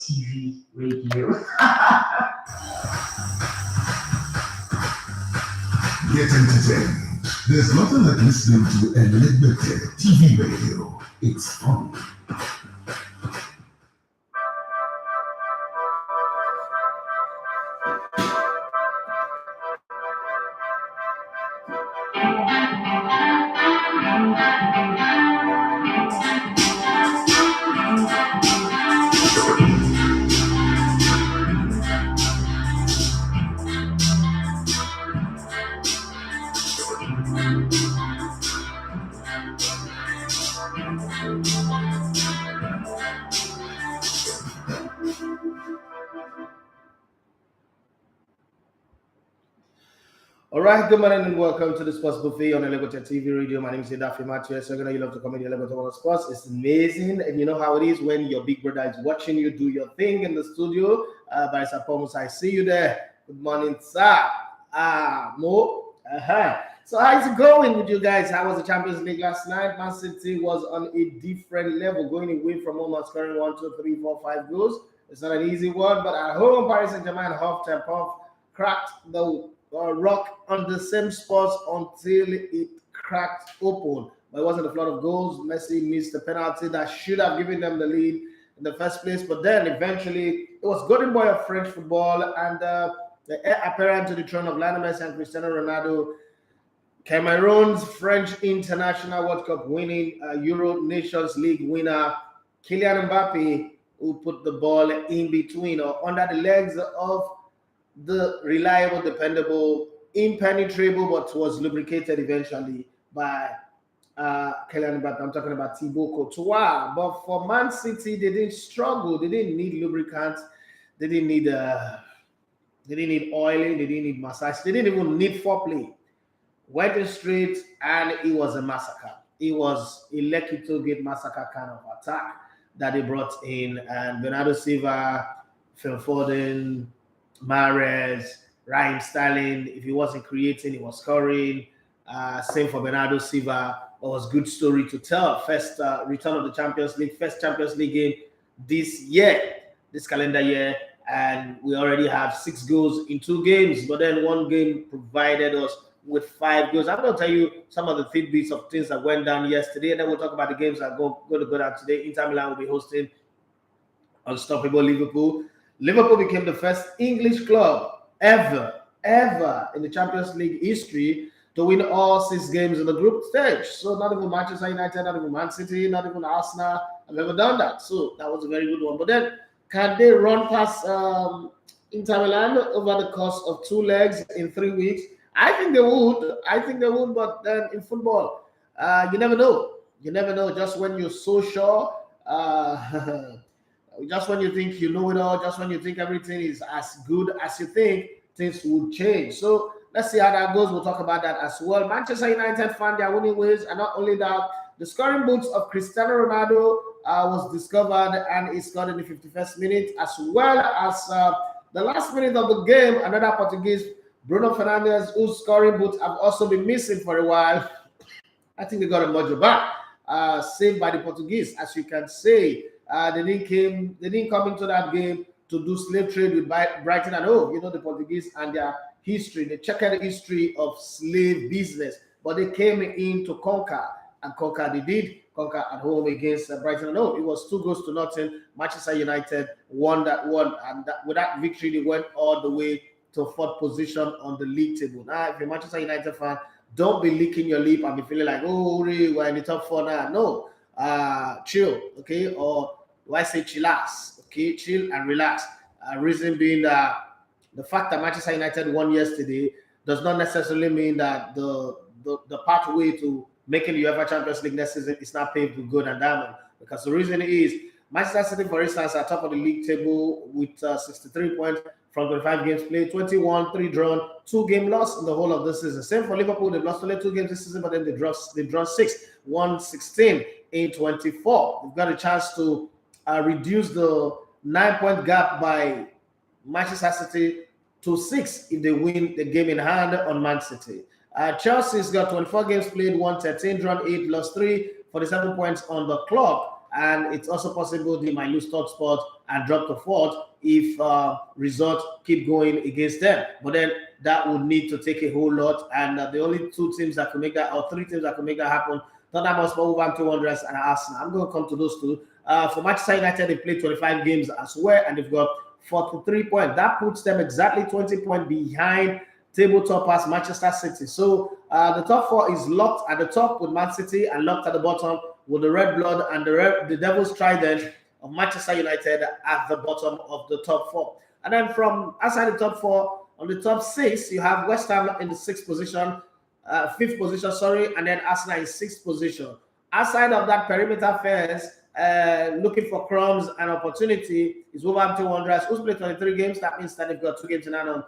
TV radio. Get entertained. There's nothing like listening to Elegbete TV radio. It's fun. All right, good morning and welcome to the Sports Buffet on Elegbete TV radio. My name is Daffy Matthews. So you love to comment Elegbete on sports. It's amazing, and you know how it is when your big brother is watching you do your thing in the studio. By Sapomos, I see you there. Good morning, sir. Mo. So how's it going with you guys? How was the Champions League last night? Man City was on a different level, going away from home and scoring 1, 2, 3, 4, 5 goals. It's not an easy one, but at home, Paris St-Germain half-time cracked the rock on the same spot until it cracked open. But it wasn't a flood of goals. Messi missed the penalty that should have given them the lead in the first place. But then eventually, it was golden boy of French football and the heir apparent to the throne of Lionel Messi and Cristiano Ronaldo, Cameroon's French International World Cup winning Euro Nations League winner, Kylian Mbappe, who put the ball in between or under the legs of the reliable, dependable, impenetrable, but was lubricated eventually by Kylian Mbappe. I'm talking about Thibaut Courtois. But for Man City, they didn't struggle. They didn't need lubricants. They didn't need oiling. They didn't need massage. They didn't even need foreplay. Went in straight, and it was a massacre. It was a Lekki Tollgate massacre kind of attack that they brought in. And Bernardo Silva, Phil Foden, Mahrez, Raheem Sterling, if he wasn't creating, he was scoring. Same for Bernardo Silva. It was a good story to tell. First return of the Champions League, first Champions League game this year, this calendar year. And we already have 6 goals in 2 games. But then one game provided us with 5 goals. I'm going to tell you some of the tidbits of things that went down yesterday. And then we'll talk about the games that are going to go down today. Inter Milan will be hosting unstoppable Liverpool. Liverpool became the first English club ever in the Champions League history to win all 6 games in the group stage. So not even Manchester United, not even Man City, not even Arsenal have ever done that. So that was a very good one. But then can they run past Inter Milan over the course of 2 legs in 3 weeks? I think they would. But then in football, you never know. You never know. Just when you're so sure, just when you think you know it all, just when you think everything is as good as you think, things will change. So let's see how that goes. We'll talk about that as well. Manchester United found their winning ways, and not only that, the scoring boots of Cristiano Ronaldo was discovered, and he scored in the 51st minute, as well as the last minute of the game. Another Portuguese, Bruno Fernandes, whose scoring boots have also been missing for a while. I think they got a module back, saved by the Portuguese, as you can say. They didn't come into that game to do slave trade with Brighton and home. You know the Portuguese and their history, the checkered history of slave business. But they came in to conquer, and conquer they did. Conquer at home against Brighton and home. It was 2 goals to nothing. Manchester United won that one, and with that victory, they went all the way to 4th position on the league table. Now, if you're a Manchester United fan, don't be licking your lip and be feeling like, oh, really, we're in the top 4 now. No, chill, okay? Or do I say chillax? Okay, chill and relax. Reason being that the fact that Manchester United won yesterday does not necessarily mean that the pathway to making the UEFA Champions League next season is not paved with gold and diamond. Because the reason is Manchester City, for instance, are top of the league table with 63 points from 25 games played, 21, 3 drawn, 2 game loss in the whole of this season. Same for Liverpool. They've lost only 2 games this season, but then they've drawn 6, won 16 in 24. They've got a chance to reduce the 9-point gap by Manchester City to 6 if they win the game in hand on Man City. Chelsea's got 24 games played, won 13, drawn 8, lost 3, 47 points on the clock. And it's also possible they might lose top spot and drop to fourth if results keep going against them. But then that would need to take a whole lot, and the only two teams that can make that, or three teams that can make that happen, Tottenham Hotspur, Wolverhampton Wanderers, and Arsenal. I'm going to come to those two. For Manchester United, they played 25 games as well, and they've got 43 points. That puts them exactly 20 points behind table toppers Manchester City. So the top four is locked at the top with Man City and locked at the bottom with the Red Blood and the Devil's Trident of Manchester United at the bottom of the top four. And then from outside the top four, on the top six, you have West Ham in the fifth position, and then Arsenal in sixth position. Outside of that perimeter fence, looking for crumbs and opportunity is Wolverhampton Wanderers, who's played 23 games. That means that they've got 2 games in hand on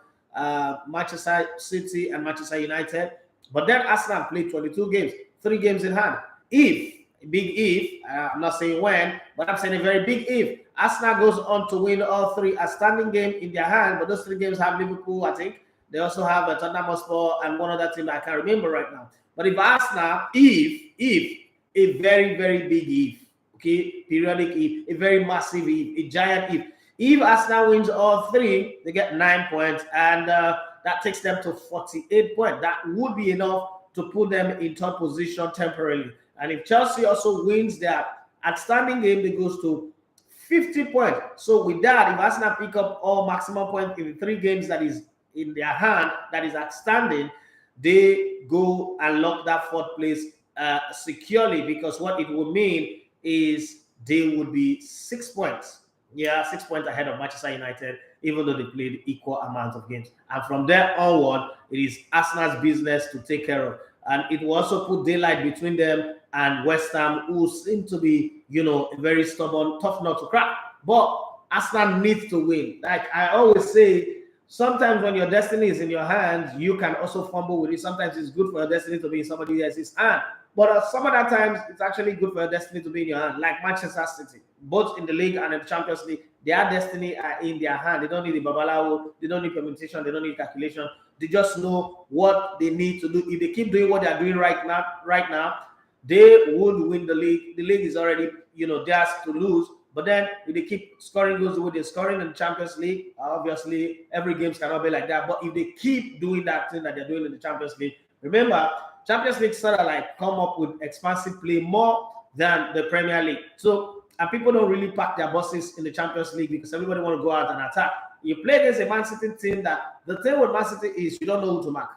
Manchester City and Manchester United. But then Arsenal played 22 games, 3 games in hand. I'm not saying when, but I'm saying a very big if, Arsenal goes on to win all 3 outstanding games in their hand, but those 3 games have Liverpool, I think. They also have Tottenham Hotspur and one other team that I can't remember right now. But if Arsenal, a very, very big if, okay, periodic if, a very massive if, a giant if Arsenal wins all 3, they get 9 points, and that takes them to 48 points. That would be enough to put them in top position temporarily. And if Chelsea also wins their outstanding game, they goes to 50 points. So with that, if Arsenal pick up all maximum points in the 3 games that is in their hand, that is outstanding, they go and lock that 4th place securely, because what it would mean is they would be 6 points. Yeah, 6 points ahead of Manchester United, even though they played equal amount of games. And from there onward, it is Arsenal's business to take care of. And it will also put daylight between them and West Ham, who seem to be, very stubborn, tough nut to crack. But Arsenal needs to win. Like I always say, sometimes when your destiny is in your hands, you can also fumble with it. Sometimes it's good for your destiny to be in somebody else's hand. But some other times, it's actually good for your destiny to be in your hand, like Manchester City. Both in the league and in the Champions League, their destiny are in their hand. They don't need the babalawo, they don't need permutation, they don't need calculation. They just know what they need to do. If they keep doing what they're doing right now, they would win the league. The league is already, theirs to lose. But then if they keep scoring goals the way they're scoring in the Champions League, obviously every game cannot be like that. But if they keep doing that thing that they're doing in the Champions League, remember, Champions League sort of like come up with expansive play more than the Premier League. So, and people don't really pack their buses in the Champions League because everybody want to go out and attack. You play against a Man City team that the thing with Man City is you don't know who to mark.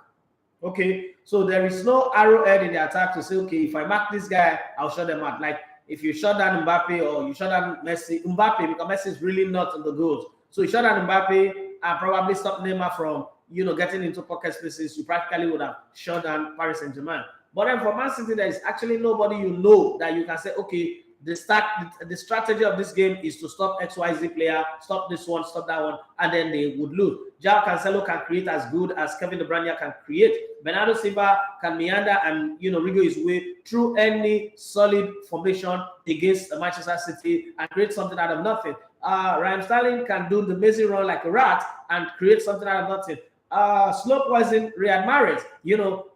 Okay, so there is no arrowhead in the attack to say, okay, if I mark this guy, I'll shut them out. Like if you shut down Mbappe or you shut down Messi, because Messi is really not in the goals. So you shut down Mbappe and probably stop Neymar from, getting into pocket spaces. You practically would have shut down Paris St-Germain. But then for Man City, there is actually nobody that you can say, okay, the strategy of this game is to stop XYZ player, stop this one, stop that one, and then they would lose. João Cancelo can create as good as Kevin De Bruyne can create. Bernardo Silva can meander and wriggle his way through any solid formation against Manchester City and create something out of nothing. Raheem Sterling can do the Messi run like a rat and create something out of nothing. Slow poison Riyad Mahrez,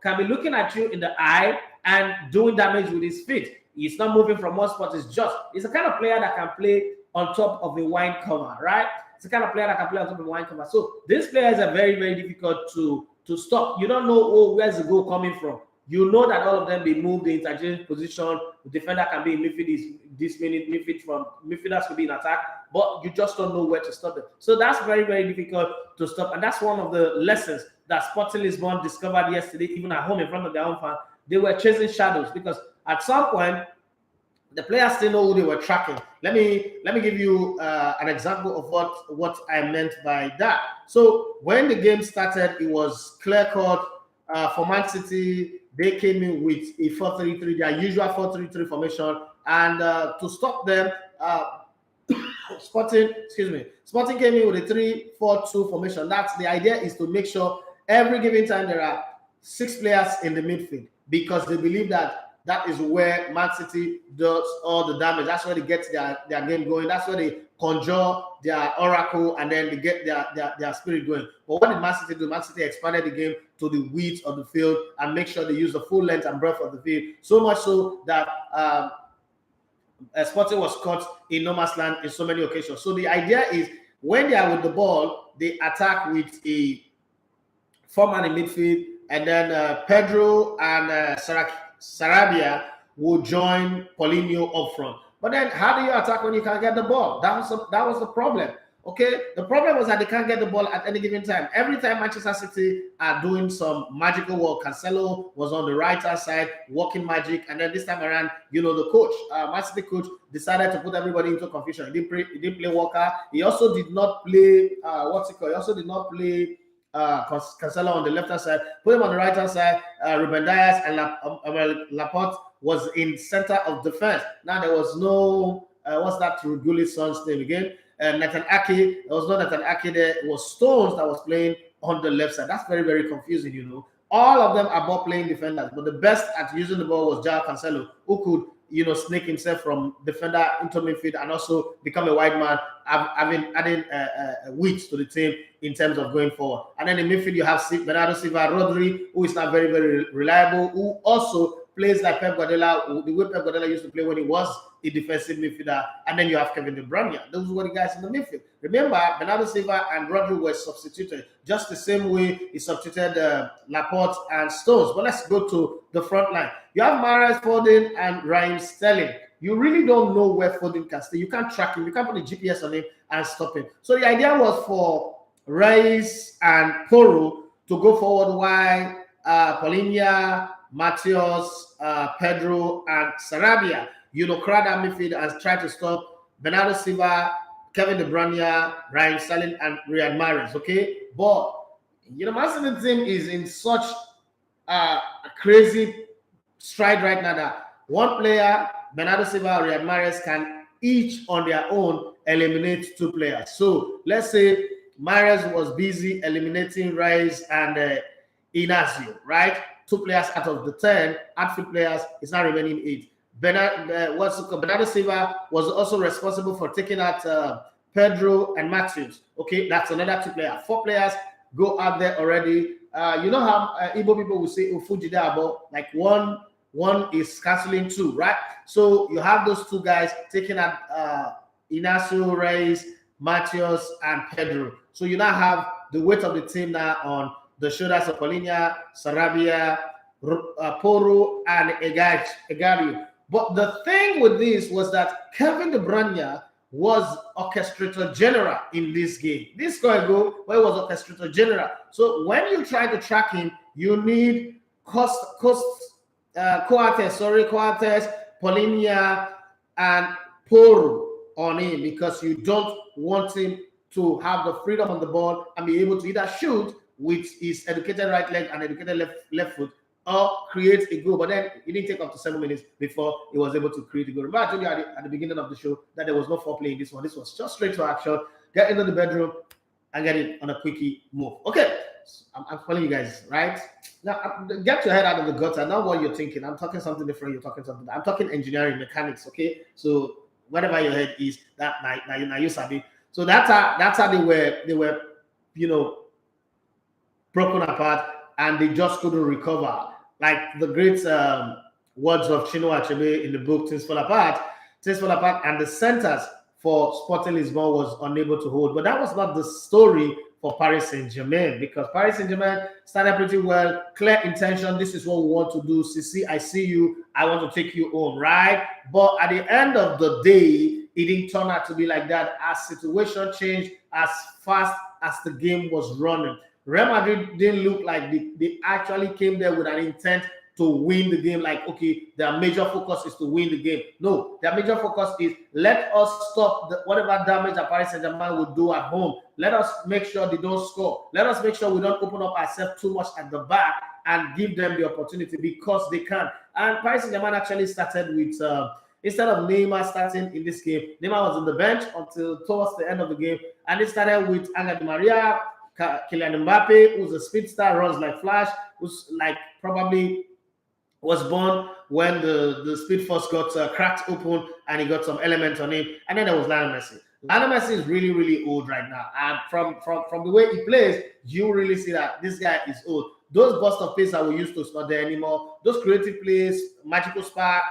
can be looking at you in the eye and doing damage with his feet. He's not moving from one spot. He's the kind of player that can play on top of a wine cover, right? It's the kind of player that can play on top of a wine cover. So these players are very, very difficult to stop. You don't know, where's the goal coming from. You know that all of them, they move, the interchange position. The defender can be in midfield, midfielders could be in attack, but you just don't know where to stop them. So that's very, very difficult to stop. And that's one of the lessons that Sporting Lisbon discovered yesterday, even at home in front of their own fans. They were chasing shadows because at some point, the players still know who they were tracking. Let me give you an example of what I meant by that. So when the game started, it was clear-cut for Man City. They came in with a 4-3-3, their usual 4-3-3 formation, and to stop them, Sporting came in with a 3-4-2 formation. That's the idea, is to make sure every given time there are 6 players in the midfield, because they believe that is where Man City does all the damage. That's where they get their game going. That's where they conjure their oracle, and then they get their spirit going. But what did Man City do? Man City expanded the game to the width of the field and make sure they use the full length and breadth of the field. So much so that Sporting was caught in no man's land in so many occasions. So the idea is when they are with the ball, they attack with a 4-man in midfield, and then Pedro and Sarabia will join Paulinho up front. But then how do you attack when you can't get the ball? That was the problem. Okay, the problem was that they can't get the ball at any given time. Every time Manchester City are doing some magical work, Cancelo was on the right-hand side working magic, and then this time around, the coach, Man City coach, decided to put everybody into confusion. He didn't play Walker. He also did not play He also did not play Cancelo on the left-hand side. Put him on the right-hand side. Ruben Dias and Laporte was in center of defense. Now there was no what's that Ruguli's son's name again? Nathan Ake. There was no Nathan Ake there. It was Stones that was playing on the left side. That's very, very confusing, All of them are ball playing defenders, but the best at using the ball was Jarrod Cancelo, who could, snake himself from defender into midfield and also become a wide man, adding width to the team in terms of going forward. And then in midfield, you have Bernardo Silva, Rodri, who is not very, very reliable, who also plays like Pep Guardiola, the way Pep Guardiola used to play when he was a defensive midfielder. And then you have Kevin De Bruyne. Those were the guys in the midfield. Remember, Bernardo Silva and Rodri were substituted just the same way he substituted Laporte and Stones. But let's go to the front line. You have Mahrez, Foden, and Raheem Sterling. You really don't know where Foden can stay. You can't track him. You can't put a GPS on him and stop him. So the idea was for Reis and Porro to go forward while Paulinho, Matheus, Pedro, and Sarabia, crowd that midfield and try to stop Bernardo Silva, Kevin De Bruyne, Raheem Sterling, and Riyad Mahrez. Okay, but Man City team is in such a crazy stride right now that one player, Bernardo Silva or Riyad Mahrez, can each on their own eliminate two players. So let's say Mahrez was busy eliminating Reis and Inacio, right? 2 players out of the 10 outfield players, it's now remaining 8. Bernardo Silva was also responsible for taking out Pedro and Matheus. Okay, that's another 2 players. 4 players go out there already. You know how Igbo people will say Ufujidabo, like one is canceling 2, right? So you have those 2 guys taking out Inacio, Reis, Matheus, and Pedro. So you now have the weight of the team now on the shoulders of Paulinho, Sarabia, Porro, and Egario. But the thing with this was that Kevin De Bruyne was orchestrator general in this game. This guy where he was orchestrator general. So when you try to track him, you need Coates, Paulinho, and Porro on him because you don't want him to have the freedom on the ball and be able to either shoot with his educated right leg and educated left foot, or create a goal. But then it didn't take up to 7 minutes before he was able to create a goal. Remember I told you at the beginning of the show that there was no foreplay in this one. This was just straight to action, get into the bedroom and get it on a quickie move. Okay, so I'm telling you guys, right? Now, get your head out of the gutter. Not what you're thinking. I'm talking something different. You're talking something. I'm talking engineering, mechanics, okay? So whatever your head is, that now you sabi. So that's how they were, broken apart, and they just couldn't recover. Like the great words of Chinua Achebe in the book Things Fall Apart, and the centers for Sporting Lisbon was unable to hold. But that was not the story for Paris St-Germain, because Paris St-Germain started pretty well, clear intention, this is what we want to do, Sisi, I see you, I want to take you home, right? But at the end of the day, it didn't turn out to be like that as situation changed as fast as the game was running. Real Madrid didn't look like they actually came there with an intent to win the game, like, okay, their major focus is to win the game. No, their major focus is let us stop whatever damage that Paris Saint-Germain would do at home. Let us make sure they don't score. Let us make sure we don't open up ourselves too much at the back and give them the opportunity, because they can. And Paris Saint-Germain actually started with, instead of Neymar starting in this game, Neymar was on the bench until towards the end of the game, and it started with Angel Di Maria, Kylian Mbappe, who's a speedster, runs like flash, who's like probably was born when the speed force got cracked open and he got some element on him. And then there was Lionel Messi. Lionel Messi is really, really old right now. And from the way he plays, you really see that this guy is old. Those bursts of pace that we used to is not there anymore. Those creative plays, magical spark,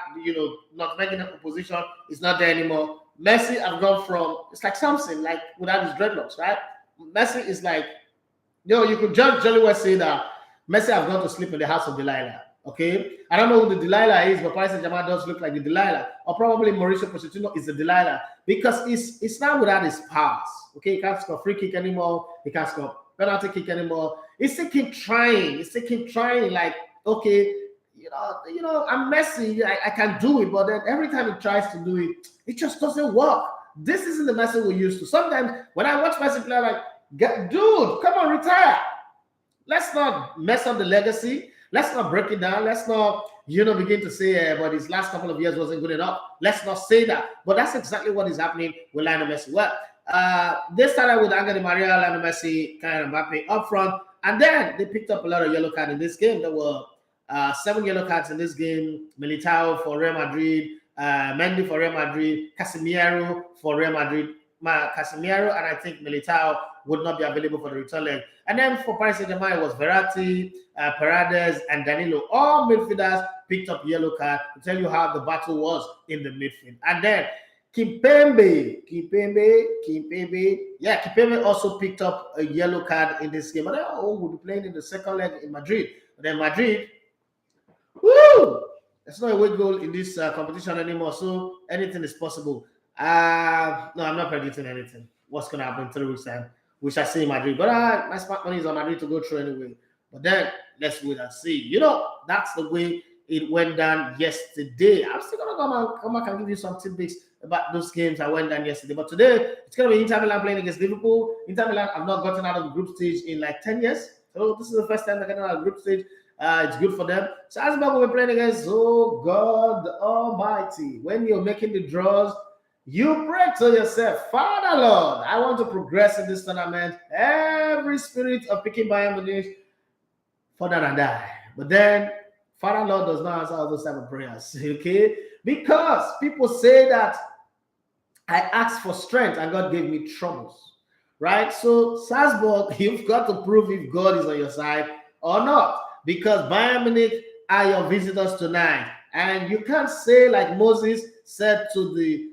not making a position is not there anymore. Messi have gone from, it's like something like without his dreadlocks, right? Messi is like, you could just jolly well say that Messi have gone to sleep in the house of Delilah. Okay, I don't know who the Delilah is, but Paris Saint-Germain does look like the Delilah, or probably Mauricio Pochettino is the Delilah because it's now without his powers. Okay, he can't score free kick anymore. He can't score penalty kick anymore. He's still keep trying. Like, okay, I'm Messi. I can do it, but then every time he tries to do it, it just doesn't work. This isn't the Messi we're used to. Sometimes when I watch Messi play, I'm like, dude, come on, retire. Let's not mess up the legacy. Let's not break it down. Let's not, begin to say, but his last couple of years wasn't good enough. Let's not say that. But that's exactly what is happening with Lionel Messi. Well, they started with Angel Di Maria, Lionel Messi, kind of Mbappe up front. And then they picked up a lot of yellow cards in this game. There were 7 yellow cards in this game. Militao for Real Madrid, Mendy for Real Madrid, Casemiro for Real Madrid. Casemiro and I think Militao would not be available for the return leg. And then for Paris Saint-Germain, it was Verratti, Paredes, and Danilo. All midfielders picked up yellow card to tell you how the battle was in the midfield. And then Kimpembe also picked up a yellow card in this game. And then, we'll be playing in the second leg in Madrid. But then Madrid, there's no away goal in this competition anymore, so anything is possible. No, I'm not predicting anything. What's going to happen in 3 weeks' time? We shall see in Madrid. But my smart money is on Madrid to go through anyway. But then, let's wait and see. That's the way it went down yesterday. I'm still going to come back and give you some tidbits about those games that went down yesterday. But today, it's going to be Inter Milan playing against Liverpool. Inter Milan have not gotten out of the group stage in like 10 years. So this is the first time they're getting out of the group stage. It's good for them. So Salzburg will be playing against, God Almighty. When you're making the draws, you pray to yourself, Father Lord, I want to progress in this tournament. Every spirit of picking Bayern Munich, further and die. But then, Father Lord does not answer all those type of prayers, okay? Because people say that I asked for strength and God gave me troubles, right? So, Salzburg, you've got to prove if God is on your side or not. Because Bayern Munich are your visitors tonight. And you can't say like Moses said to the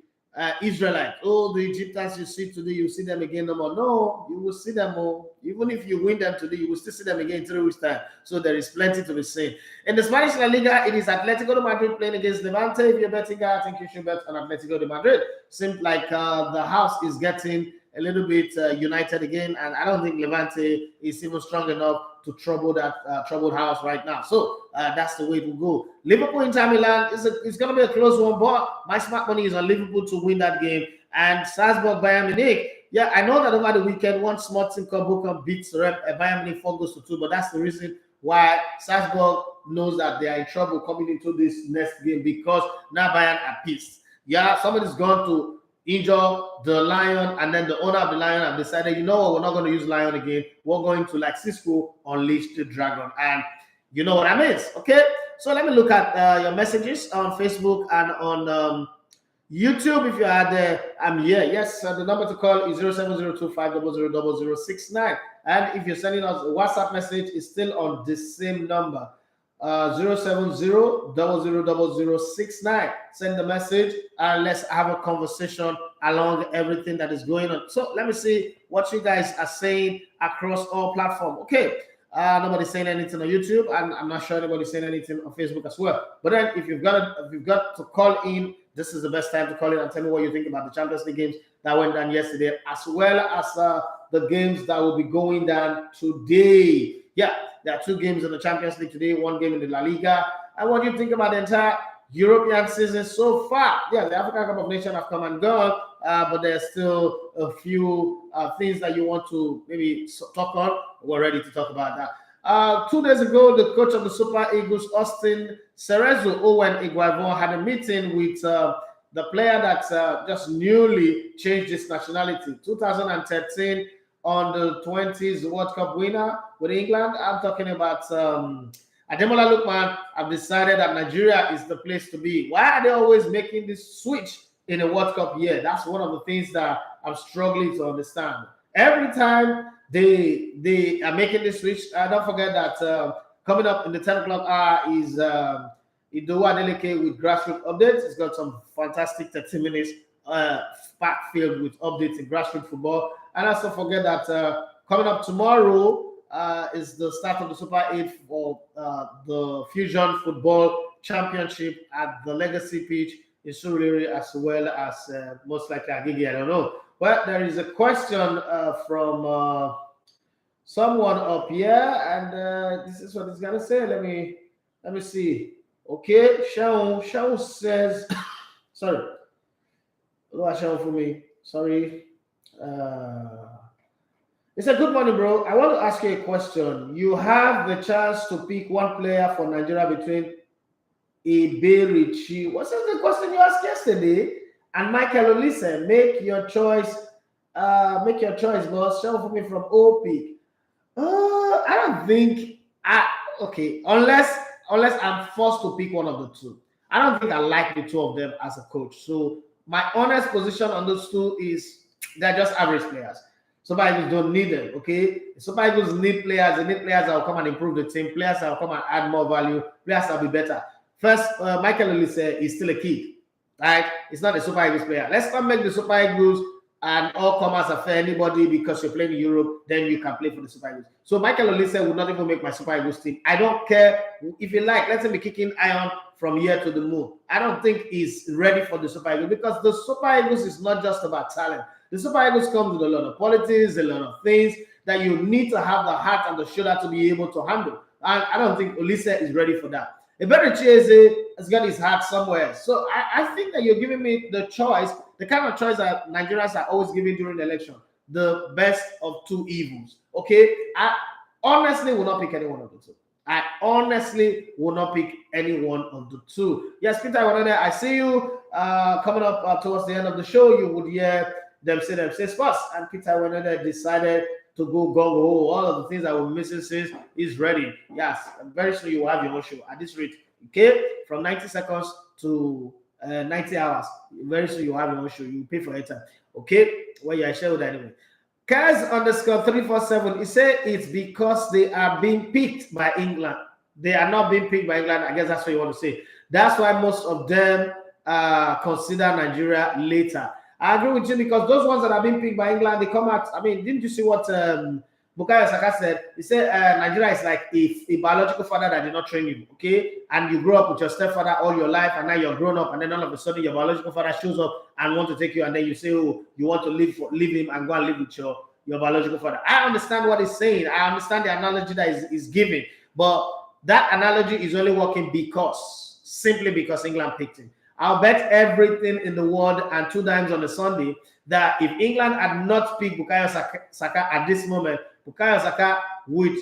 Israelites, the Egyptians you see today, you see them again no more. No, you will see them more. Even if you win them today, you will still see them again in 3 weeks' time. So there is plenty to be seen. In the Spanish La Liga, it is Atletico de Madrid playing against Levante. If you're betting, I think you should bet on Atletico de Madrid. Seems like the house is getting a little bit united again, and I don't think Levante is even strong enough to trouble that troubled house right now. So that's the way it will go. Liverpool Inter Milan it's going to be a close one, but my smart money is on Liverpool to win that game. And Salzburg Bayern Munich. Yeah, I know that over the weekend one small team called Bochum beats Bayern Munich 4-2, but that's the reason why Salzburg knows that they are in trouble coming into this next game because now Bayern are pissed. Yeah, somebody's gone to injure the Lion, and then the owner of the Lion have decided, we're not going to use Lion again. We're going to, like Cisco, unleash the dragon. And you know what I mean, okay? So let me look at your messages on Facebook and on YouTube. If you are there, I'm here. Yes, the number to call is 07025000069. And if you're sending us a WhatsApp message, it's still on the same number. 070000069. Send the message and let's have a conversation along everything that is going on. So let me see what you guys are saying across all platforms. Okay, nobody's saying anything on YouTube, and I'm not sure anybody's saying anything on Facebook as well. But then if you've got to call in, this is the best time to call in and tell me what you think about the Champions League games that went down yesterday, as well as the games that will be going down today. Yeah, there are 2 games in the Champions League today, 1 game in the La Liga. And what do you think about the entire European season so far? Yeah, the African Cup of Nations have come and gone, but there's still a few things that you want to maybe talk on. We're ready to talk about that. 2 days ago, the coach of the Super Eagles, Austin Cerezo Owen Iguavon, had a meeting with the player that just newly changed his nationality. 2013 on the 20s World Cup winner with England. I'm talking about Ademola Lookman. I've decided that Nigeria is the place to be. Why are they always making this switch in a World Cup year? That's one of the things that I'm struggling to understand. Every time they are making this switch, don't forget that coming up in the 10 o'clock hour is Idowu Adeleke with grassroots updates. It's got some fantastic 30 minutes packed filled with updates in grassroots football. And also forget that coming up tomorrow is the start of the Super 8 for the Fusion Football Championship at the Legacy pitch in Surulere, as well as most likely Agigi. I don't know. But there is a question from someone up here, and this is what he's gonna say. Let me see. Okay, Shaun says, sorry. What Shaun for me? Sorry. He said, good morning, bro. I want to ask you a question. You have the chance to pick one player for Nigeria between Iberichi. What's the question you asked yesterday? And Michael Olise, make your choice, boss. Show for me from OP. I don't think unless I'm forced to pick one of the two. I don't think I like the two of them as a coach. So my honest position on those two is they're just average players. Super Eagles don't need them, okay? Super Eagles need players. They need players that will come and improve the team. Players that will come and add more value. Players that will be better. First, Michael Olise is still a kid, right? It's not a Super Eagles player. Let's not make the Super Eagles and all comers are fair anybody because you're playing in Europe, then you can play for the Super Eagles. So Michael Olise will not even make my Super Eagles team. I don't care if you like. Let him be kicking iron from here to the moon. I don't think he's ready for the Super Eagles because the Super Eagles is not just about talent. The Super Eagles comes with a lot of politics, a lot of things that you need to have the heart and the shoulder to be able to handle. And I don't think Olise is ready for that. Eberichieze has got his heart somewhere. So I think that you're giving me the choice, the kind of choice that Nigerians are always giving during the election, the best of two evils. Okay? I honestly will not pick any one of the two. I honestly will not pick any one of the two. Yes, Peter, I see you coming up towards the end of the show. You would hear them say Spurs. And Peter Wanada decided to go gung-ho. All of the things that we're missing since is ready. Yes, very soon you will have your own show at this rate. Okay, from 90 seconds to 90 hours. Very soon you will have your own show. You pay for it. Okay, well, yeah, I share with that anyway. Kaz_347. He said it's because they are being picked by England. They are not being picked by England. I guess that's what you want to say. That's why most of them consider Nigeria later. I agree with you because those ones that are being picked by England, they come out. I mean, didn't you see what Bukayo Saka said? He said Nigeria is like a biological father that did not train you, okay? And you grew up with your stepfather all your life, and now you're grown up, and then all of a sudden your biological father shows up and want to take you, and then you say, oh, you want to leave him and go and live with your biological father. I understand what he's saying. I understand the analogy that is giving, but that analogy is only working simply because England picked him. I'll bet everything in the world and 2 dimes on a Sunday that if England had not picked Bukayo Saka at this moment, Bukayo Saka with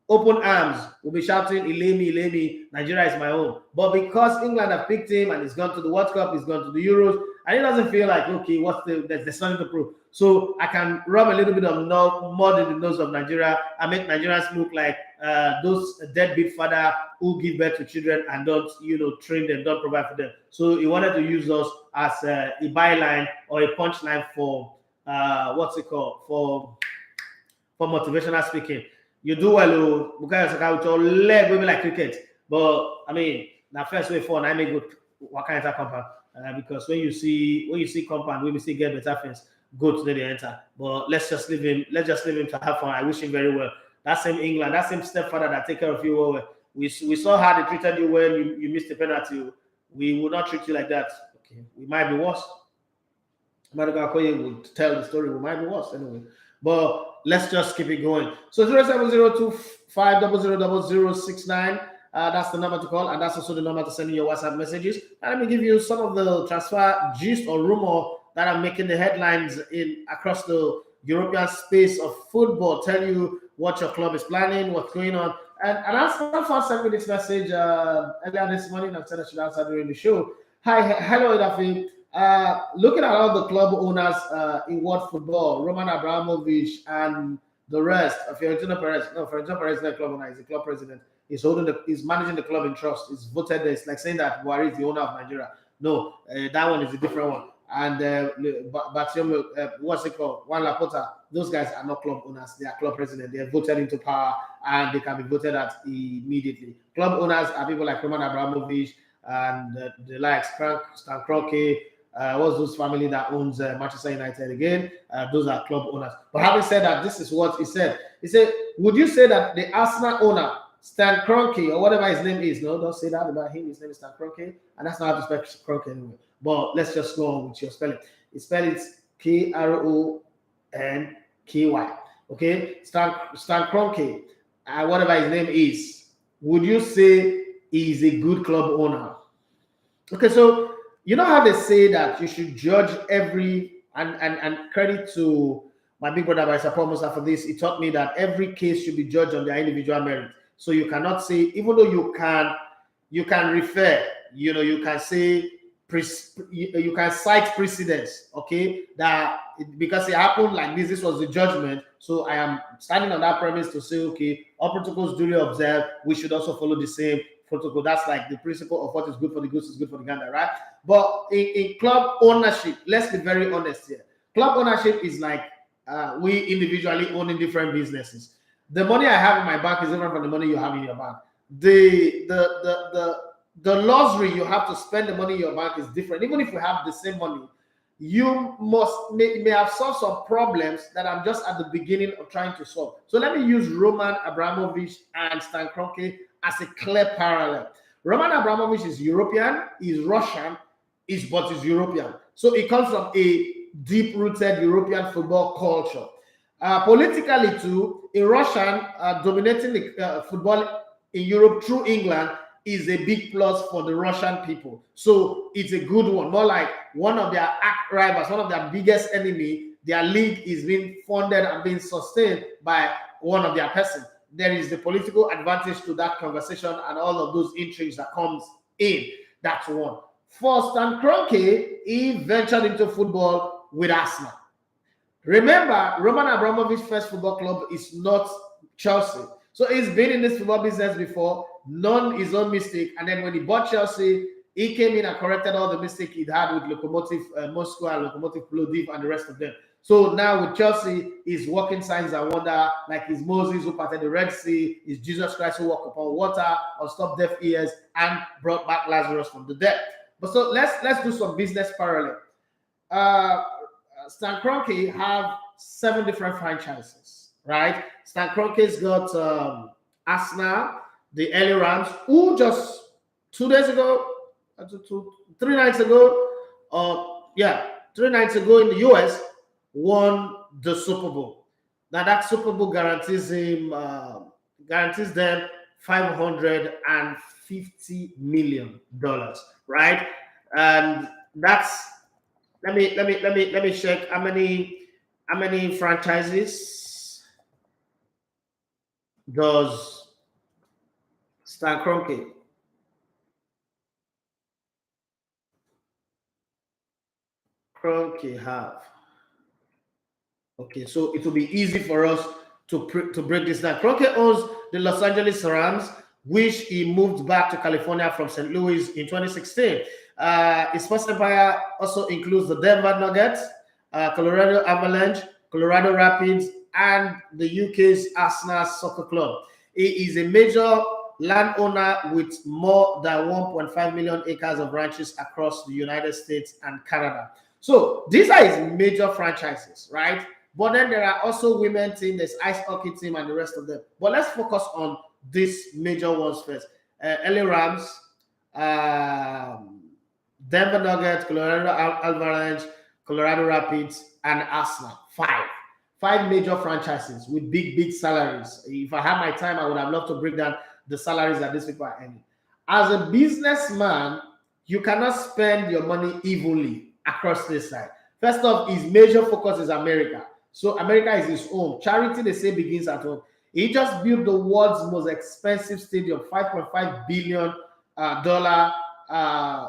open arms will be shouting, Ilemi, Nigeria is my own. But because England have picked him and he's gone to the World Cup, he's gone to the Euros, and he doesn't feel like, okay, there's nothing to prove. So I can rub a little bit of mud in the nose of Nigeria and make Nigerians look like those deadbeat father who give birth to children and don't, train them, don't provide for them. So he wanted to use us as a byline or a punchline for for motivational speaking. You do well, Bukayo Saka with your leg will be like cricket. But I mean, the first way for I make good what kind of compound because when you see compound, we will see get better things. Go to the enter. But let's just leave him to have fun. I wish him very well. That same England, that same stepfather that take care of you well. We saw how they treated you when you missed the penalty. We will not treat you like that. Okay, we might be worse. Madagascar will tell the story. We might be worse anyway. But let's just keep it going. So 0702500069. That's the number to call, and that's also the number to send in your WhatsApp messages. And let me give you some of the transfer gist or rumor that are making the headlines across the European space of football. Tell you what your club is planning, what's going on. And I sent me this message earlier this morning. I said I should answer during the show. Hello, Idafi. Looking at all the club owners in world football, Roman Abramovich and the rest, Florentino Perez. No, Florentino Perez is not a club owner. He's a club president. He's managing the club in trust. He's voted there. It's like saying that Buhari is the owner of Nigeria. No, that one is a different one. and Bartolomeu, what's it called? Juan Laporta. Those guys are not club owners. They are club president. They are voted into power and they can be voted at immediately. Club owners are people like Roman Abramovich and the likes, Stan Kroenke. What's those family that owns Manchester United again? Those are club owners. But having said that, this is what he said. He said, would you say that the Arsenal owner, Stan Kroenke, or whatever his name is, no, don't say that about him. His name is Stan Kroenke, and that's not how to spell Kroenke anyway. But let's just go on with your spelling. He spelled it K-R-O-N-K-Y. Okay, Stan Kroenke, whatever his name is, would you say he's a good club owner? Okay, so you know how they say that you should judge every and credit to my big brother Barisa Musa for this. He taught me that every case should be judged on their individual merit. So you cannot say, even though you can refer, you can say you can cite precedents, okay, that because it happened like this was the judgment. So I am standing on that premise to say, okay, all protocols duly observed, we should also follow the same protocol. That's like the principle of what is good for the goose is good for the gander, right? But in club ownership, let's be very honest here. Club ownership is like we individually owning different businesses. The money I have in my bank is different from the money you have in your bank. The luxury you have to spend the money in your bank is different. Even if you have the same money, you may have solved some problems that I'm just at the beginning of trying to solve. So let me use Roman Abramovich and Stan Kroenke as a clear parallel. Roman Abramovich is European, he's Russian, but he's European. So it comes from a deep-rooted European football culture. Politically too, a Russian dominating the football in Europe through England is a big plus for the Russian people. So it's a good one. More like one of their arch rivals, one of their biggest enemy, their league is being funded and being sustained by one of their persons. There is the political advantage to that conversation and all of those intrigues that comes in. That's one. For Stan Kroenke, he ventured into football with Arsenal. Remember, Roman Abramovich's first football club is not Chelsea. So he's been in this football business before, known his own mistake, and then when he bought Chelsea, he came in and corrected all the mistakes he'd had with Lokomotiv Moscow and Lokomotiv Plovdiv and the rest of them. So now with Chelsea, he's walking signs and wonder, like his Moses who parted the Red Sea, his Jesus Christ who walked upon water, unstopped deaf ears, and brought back Lazarus from the dead. But so let's do some business parallel. Stan Kroenke have 7 different franchises, right? Stan Kroenke's got Arsenal, the LA Rams, who just 3 nights ago, 3 nights ago in the US, won the Super Bowl. Now that Super Bowl guarantees them $550 million, right? And that's let me check how many franchises does Stan Kroenke have? Okay, so it will be easy for us to break this down. Kroenke owns the Los Angeles Rams, which he moved back to California from St. Louis in 2016. His first empire also includes the Denver Nuggets, Colorado Avalanche, Colorado Rapids, and the UK's Arsenal Soccer Club. He is a major landowner with more than 1.5 million acres of ranches across the United States and Canada. So these are his major franchises, right? But then there are also women team, there's ice hockey team, and the rest of them. But let's focus on these major ones first. LA Rams, Denver Nuggets, Colorado Avalanche, Colorado Rapids, and Arsenal. 5 major franchises with big salaries. If I had my time, I would have loved to break down the salaries that these people are earning. As a businessman, you cannot spend your money evenly across this side. First off, his major focus is America. So America is his home. Charity, they say, begins at home. He just built the world's most expensive stadium, $5.5 billion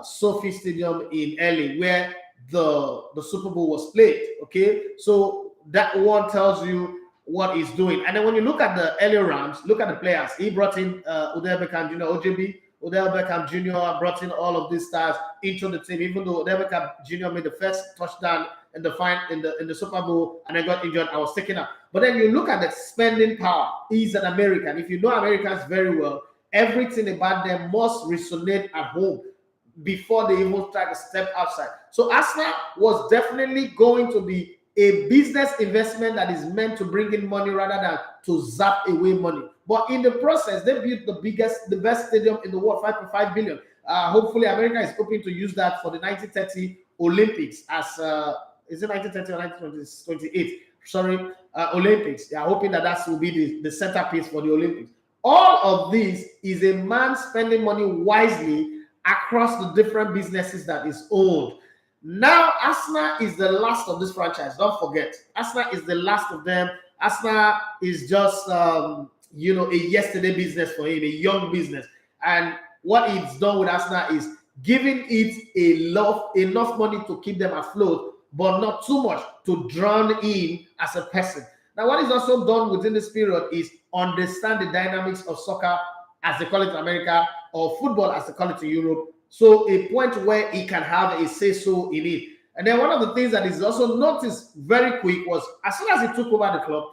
Sophie Stadium in LA, where the Super Bowl was played. Okay, so that one tells you what he's doing. And then when you look at the LA Rams, look at the players. He brought in Odell Beckham Jr., OJB, Odell Beckham Jr. brought in all of these stars into the team, even though Odell Beckham Jr. made the first touchdown in the Super Bowl and then got injured. I was taken out. But then you look at the spending power. He's an American. If you know Americans very well, everything about them must resonate at home before they even try to step outside. So Arsenal was definitely going to be a business investment that is meant to bring in money rather than to zap away money. But in the process, they built the best stadium in the world, 5.5 billion. Hopefully, America is hoping to use that for the 1930 Olympics as is it 1930 or 1928? Sorry, Olympics. They are hoping that will be the centerpiece for the Olympics. All of this is a man spending money wisely across the different businesses that is owned. Now, Arsenal is the last of this franchise. Don't forget, Arsenal is the last of them. Arsenal is just, a yesterday business for him, a young business. And what it's done with Arsenal is giving it enough money to keep them afloat, but not too much to drown in as a person. Now, what is also done within this period is understand the dynamics of soccer, as they call it in America, or football, as they call it in Europe. So a point where he can have a say-so in it. And then one of the things that is also noticed very quick was, as soon as he took over the club,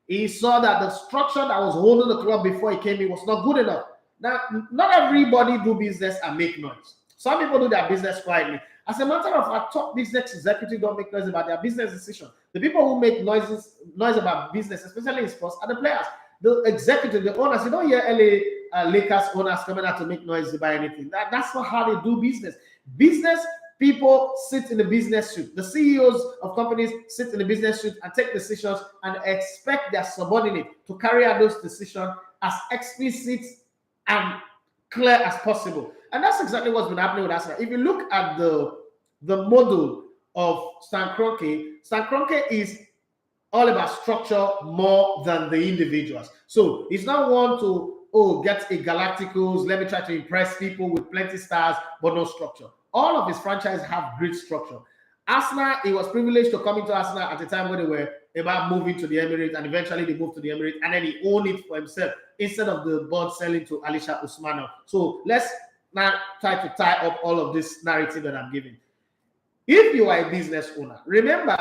he saw that the structure that was holding the club before he came in was not good enough. Now, not everybody do business and make noise. Some people do their business quietly. As a matter of fact, top business executives don't make noise about their business decision. The people who make noise about business, especially in sports, are the players. The executive, the owners. You don't hear LA Lakers owners coming out to make noise about anything. That's not how they do business. Business people sit in the business suit. The CEOs of companies sit in the business suit and take decisions and expect their subordinate to carry out those decisions as explicit and clear as possible. And that's exactly what's been happening with Arsenal. If you look at the model of Stan Kroenke is all about structure more than the individuals. So it's not one to get a Galacticos, let me try to impress people with plenty stars, but no structure. All of his franchises have great structure. Arsenal, he was privileged to come into Arsenal at a time when they were about moving to the Emirates, and eventually they moved to the Emirates, and then he owned it for himself instead of the board selling to Alisha Usmanov. So let's now try to tie up all of this narrative that I'm giving. If you are a business owner, remember